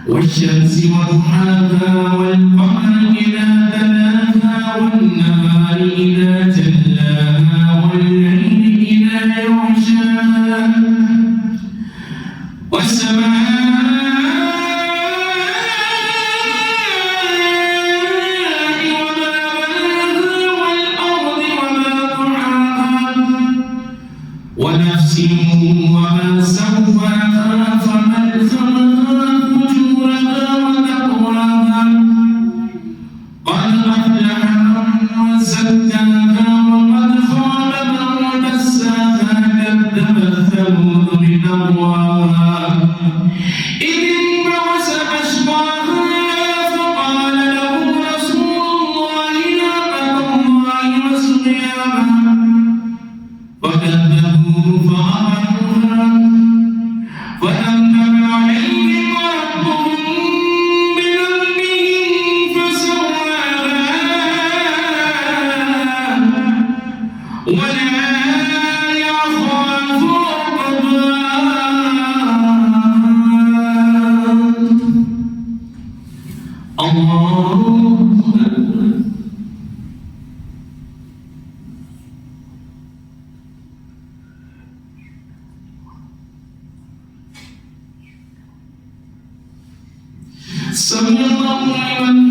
والشمس وضحاها والقمر إذا تلاها والنهار إذا جلاها والليل إذا يغشاها والسماء وما بناها والأرض وما طحاها ونفس وما سواها فألهمها فجورها وتقواها قد أفلح من زكاها وقد خاب من دساها كذبت ثمود بطغواها إذ انبعث أشقاها فقال لهم رسول الله ناقة الله وسقياها فكذبوه فعقروها فدمدم عليهم ربهم بذنبهم فسواها ولا يخاف عقباها الله أكبر. سمع الله لمن